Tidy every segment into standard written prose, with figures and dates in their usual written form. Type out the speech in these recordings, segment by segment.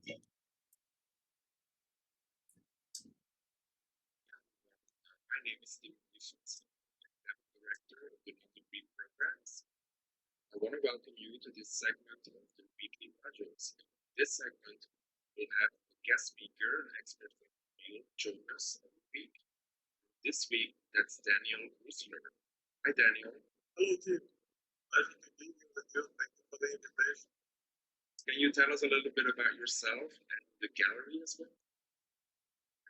My name is Steve. I'm the director of the New Degree programs. I want to welcome you to this segment of the weekly modules. This segment will have a guest speaker, an expert from the field, join us every week. This week, that's Daniel Rusler. Hi, Daniel. Hello, Tim. Pleasure to be with you. Thank you for the invitation. Can you tell us a little bit about yourself and the gallery as well?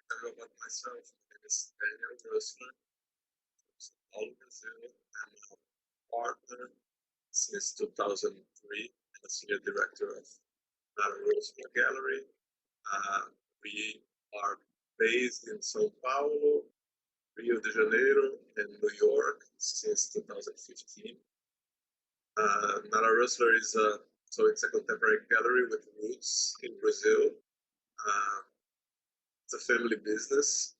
Tell you about myself. My name is Daniel Rusler. I'm from São Paulo, Brazil. I'm a partner since 2003 and a senior director of Nara Rosler Gallery. We are based in São Paulo, Rio de Janeiro, and New York since 2015. Nara Rosler is it's a contemporary gallery with roots in Brazil. It's a family business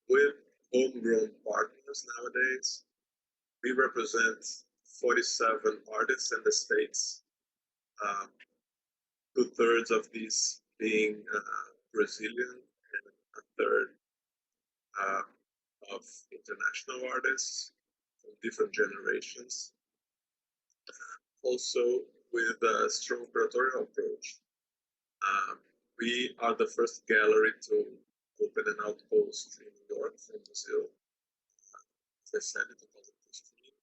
with homegrown partners nowadays. We represent 47 artists in the States, 2/3 of these being Brazilian and a third of international artists from different generations. Also with a strong curatorial approach. We are the first gallery to open an outpost in New York from Brazil, as I said, in 2015.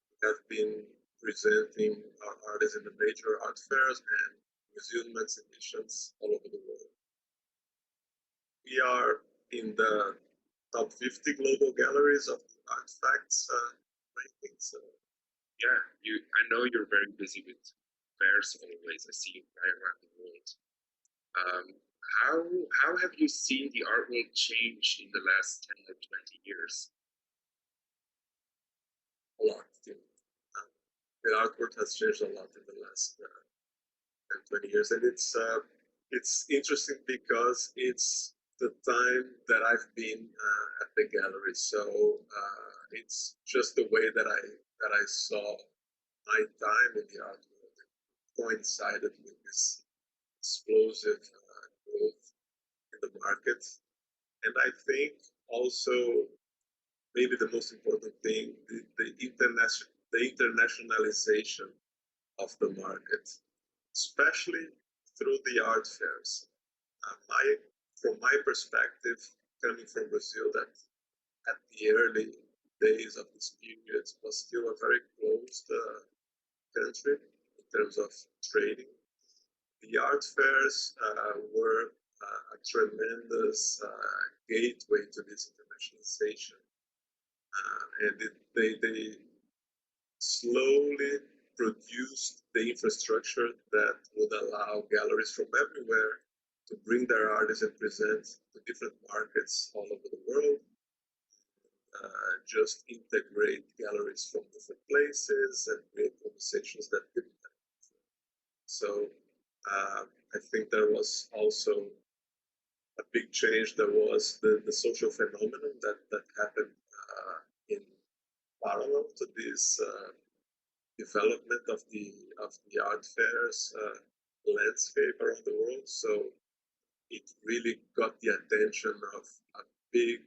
We have been presenting our artists in the major art fairs and museum exhibitions all over the world. We are in the top 50 global galleries of the Artifacts ranking. So, yeah, I know you're very busy with fairs always. I see you fly around the world. How have you seen the art world change in the last 10 or 20 years? A lot. The art world has changed a lot in the last 10, 20 years, and it's interesting because it's the time that I've been at the gallery. So it's just the way that I saw my time in the art world. It coincided with this explosive growth in the market. And I think also maybe the most important thing, the internationalization of the market, especially through the art fairs. From my perspective, coming from Brazil, that at the early days of this period was still a very closed country in terms of trading. The art fairs were a tremendous gateway to this internationalization, and they slowly produced the infrastructure that would allow galleries from everywhere to bring their artists and present to different markets all over the world. Just integrate galleries from different places and create conversations that didn't happen before. So I think there was also a big change. There was the social phenomenon that happened in parallel to this development of the art fairs landscape around the world. So it really got the attention of a big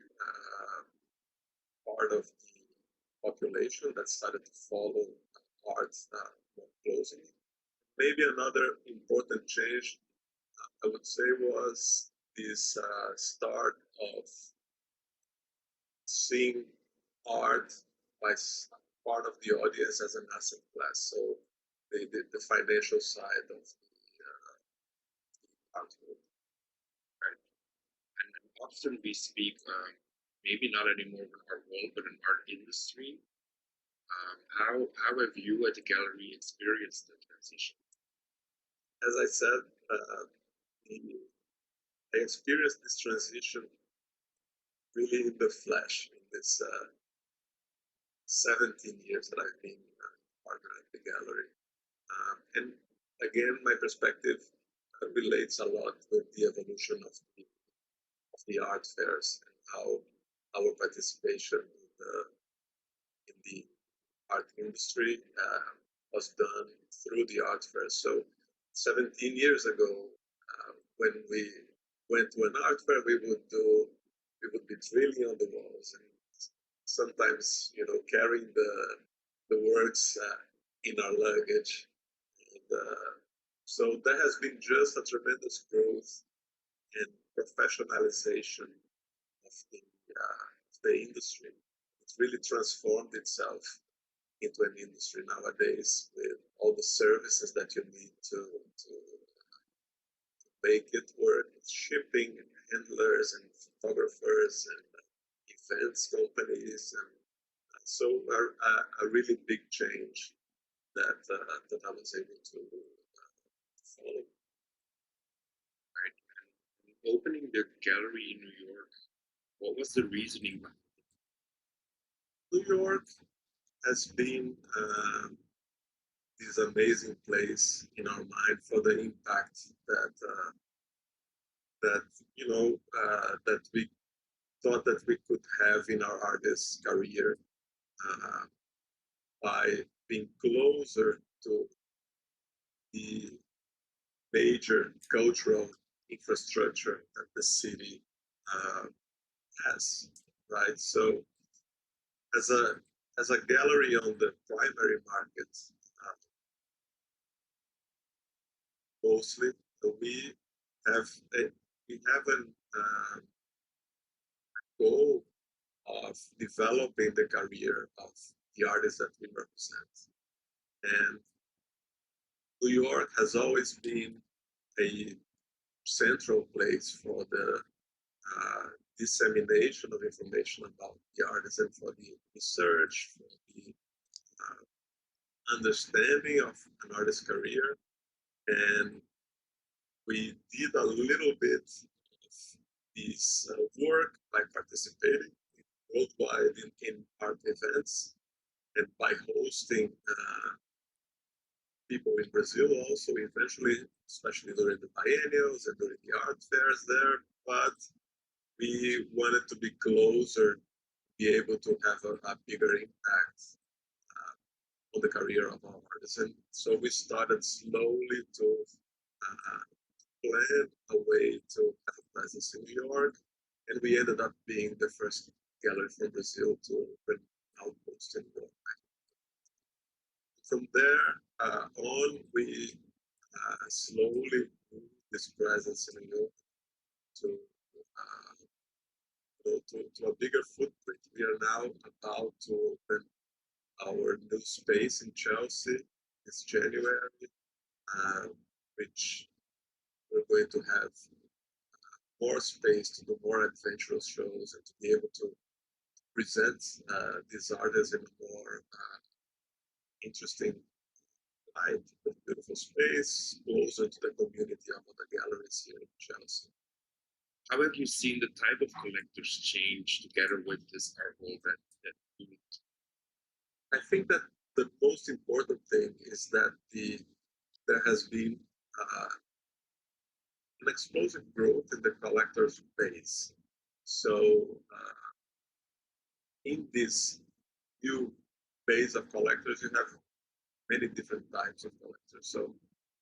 part of the population that started to follow art more closely. Maybe another important change, I would say, was this start of seeing art by part of the audience as an asset class. So the financial side of the art world. Right. And often we speak, maybe not anymore in art world, but in art industry. How have you at the gallery experienced the transition? As I said, I experienced this transition really in the flesh in this 17 years that I've been partner at the gallery. And again, my perspective relates a lot with the evolution of the art fairs and how our participation in the art industry was done through the art fairs. So 17 years ago, when we went to an art fair, we would be drilling on the walls and sometimes, carrying the works in our luggage. And, so there has been just a tremendous growth and professionalization of the industry. It's really transformed itself into an industry nowadays with all the services that you need to make it work, shipping and handlers and photographers and events companies, and so a really big change that that I was able to follow. Right? And opening the gallery in New York, what was the reasoning behind New York has been this amazing place in our mind for the impact that that we thought that we could have in our artist career uh, by being closer to the major cultural infrastructure that the city uh, has, right? So as a gallery on the primary market, uh, mostly, we have a, we have an goal of developing the career of the artists that we represent. And New York has always been a central place for the dissemination of information about the artists and for the research, for the understanding of an artist's career. And we did a little bit of this work by participating worldwide in art events and by hosting people in Brazil also eventually, especially during the biennials and during the art fairs there. But we wanted to be closer, be able to have a bigger impact on the career of our artists. And so we started slowly to plan a way to have a presence in New York. And we ended up being the first gallery from Brazil to open outpost in New York. From there on, we slowly moved this presence in New York to, to a bigger footprint. We are now about to open our new space in Chelsea this January, which we're going to have more space to do more adventurous shows and to be able to present these artists in a more interesting light, with beautiful space, closer to the community of the galleries here in Chelsea. How have you seen the type of collectors change together with this art world that you I think that the most important thing is that there has been an explosive growth in the collectors base. So in this new base of collectors, you have many different types of collectors. So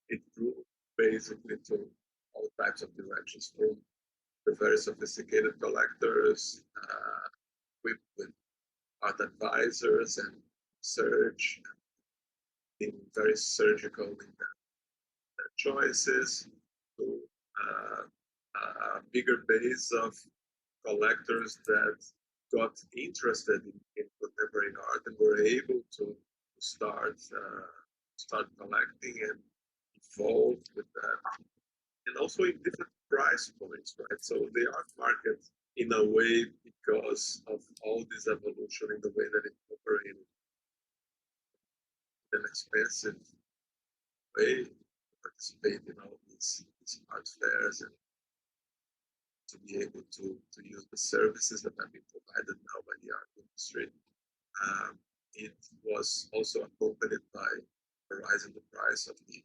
it grew basically to all types of directions, from the very sophisticated collectors with art advisors and research, being very surgical in their choices, to a bigger base of collectors that got interested in contemporary art and were able to start collecting and evolve with that, and also in different price points, right? So the art market, in a way, because of all this evolution in the way that it operated, an expensive way to participate in all these art fairs and to be able to use the services that have been provided now by the art industry. It was also accompanied by a rise in the price of the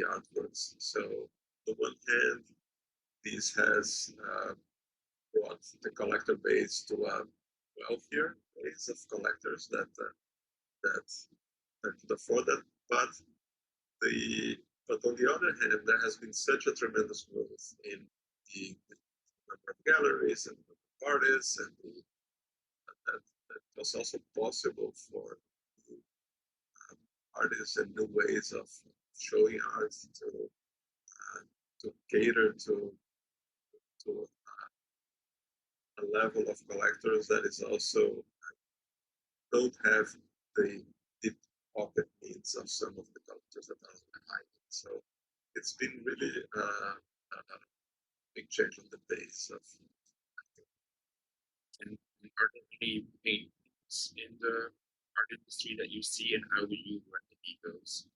artworks. So, on the one hand, this has brought the collector base to a wealthier base of collectors that could afford that. But the But on the other hand, there has been such a tremendous growth in the number of galleries and artists, and that was also possible for artists and new ways of showing art to cater to a level of collectors that is also don't have the deep pocket needs of some of the collectors that are behind it. So it's been really a big change on the base of. And are there any pain points in the art industry that you see, and how do you remedy those?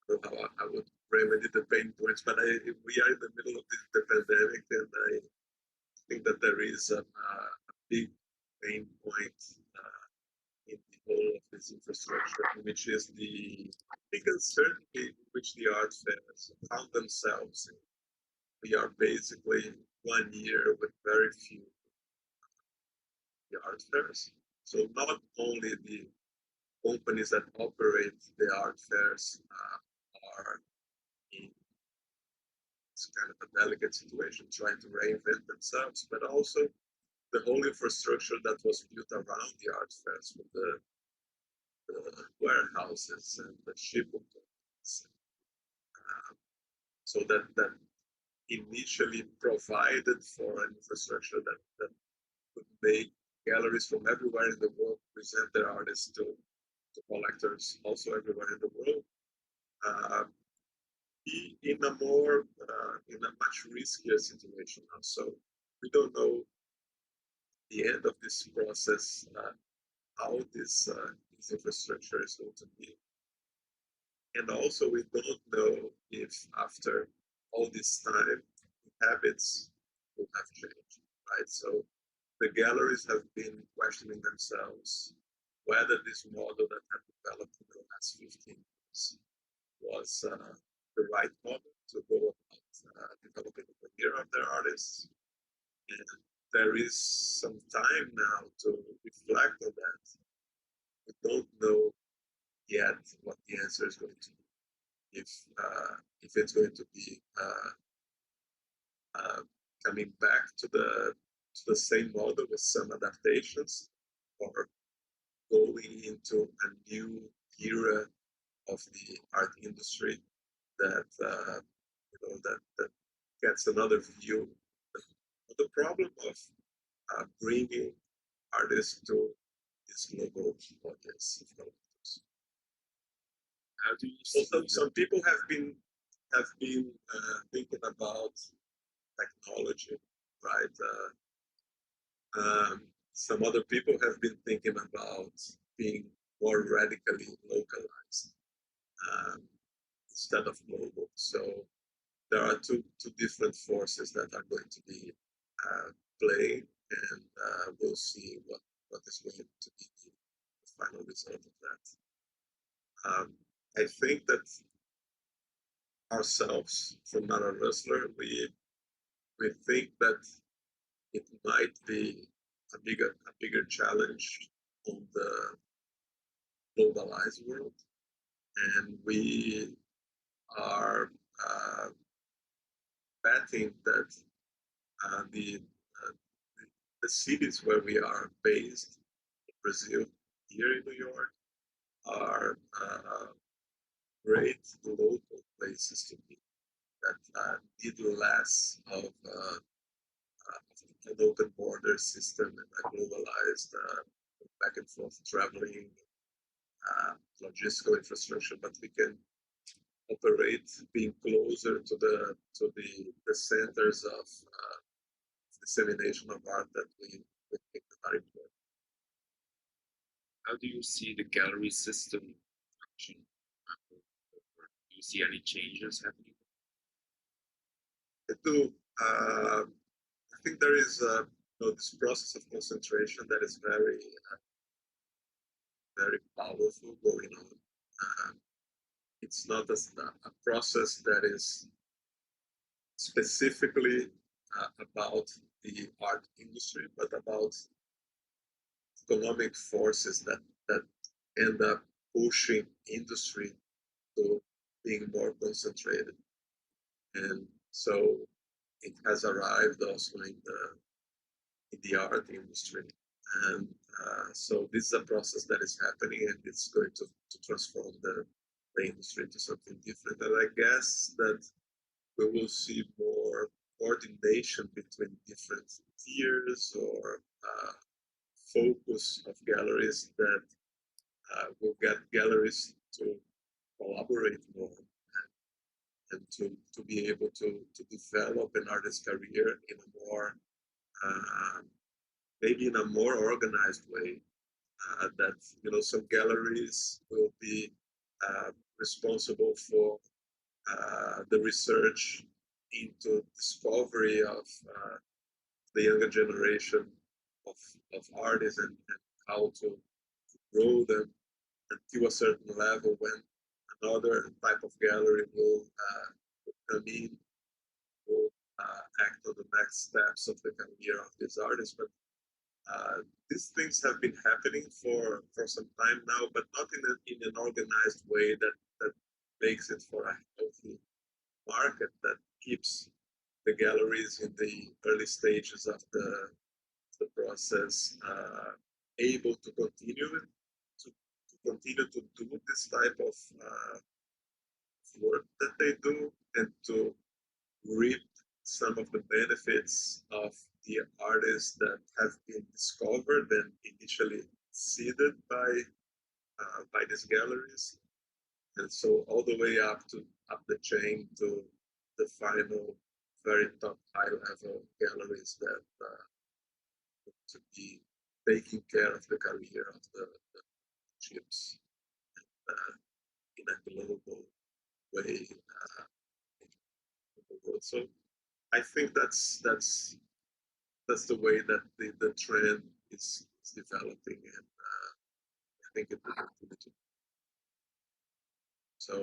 How I would remedy the pain points, but we are in the middle of the pandemic, and I think that there is a big pain point in the whole of this infrastructure, which is the big uncertainty which the art fairs found themselves in. We are basically 1 year with very few art fairs. So not only the companies that operate the art fairs are in this kind of a delicate situation trying to reinvent themselves, but also the whole infrastructure that was built around the art fairs with the warehouses and the shipping companies. So that initially provided for an infrastructure that would make galleries from everywhere in the world present their artists to collectors also everywhere in the world. Be in a more in a much riskier situation now. So we don't know the end of this process, how this infrastructure is going to be, and also we don't know if after all this time habits will have changed, right? So the galleries have been questioning themselves whether this model that had developed in the last 15 years was the right model to go about developing the career of their artists. And there is some time now to reflect on that. We don't know yet what the answer is going to be. If it's going to be coming back to the same model with some adaptations, or going into a new era of the art industry that that gets another view. The problem of bringing artists to this global audience of collectors. How do you see Some people have been thinking about technology, right? Some other people have been thinking about being more radically localized instead of global. So there are two different forces that are going to be playing, and we'll see what is going to be the final result of that. I think that ourselves, from Nara Rustler, we think that it might be a bigger challenge on the globalized world, and we are betting that the cities where we are based in Brazil, here in New York, are great local places to be that need less of an open border system and a globalized back and forth traveling logistical infrastructure, but we can operate being closer to the centers of dissemination of art that we think are important. How do you see the gallery system function? Do you see any changes happening? I do. I think there is this process of concentration that is very very powerful going on. It's not a process that is specifically about the art industry, but about economic forces that end up pushing industry to being more concentrated. And so it has arrived also in the art industry. And so this is a process that is happening, and it's going to transform the industry into something different. And I guess that we will see more coordination between different tiers or focus of galleries that will get galleries to collaborate more and to be able to develop an artist's career in a more maybe in a more organized way. That some galleries will be responsible for the research into discovery of the younger generation of, of artists and how to grow them until a certain level when another type of gallery will come in, will act on the next steps of the career of these artists. But these things have been happening for some time now, but not in an organized way that makes it for a healthy market that keeps the galleries in the early stages of the process able to continue to do this type of work that they do and to reap some of the benefits of the artists that have been discovered and initially seeded by these galleries, and so all the way up the chain to the final, very top high level galleries that to be taking care of the career of the chips in a global way in the world. So I think that's the way that the trend is developing, and I think it will continue to. So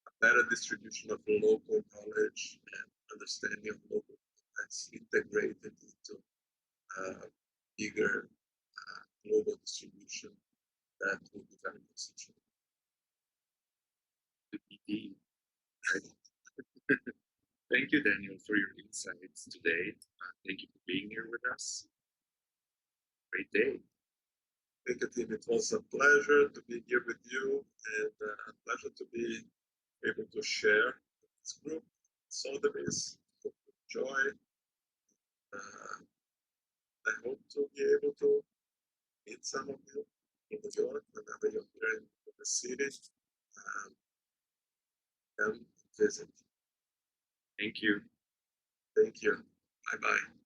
a better distribution of local knowledge and understanding of local that's integrated into bigger global distribution that will be very essential. Indeed. Right. Thank you, Daniel, for your insights today. Thank you for being here with us. Great day. Thank you, Tim. It was a pleasure to be here with you, and a pleasure to be able to share this group. So there is joy. I hope to be able to meet some of you in New York whenever you're here in the city. Come visit. Thank you. Thank you. Bye bye.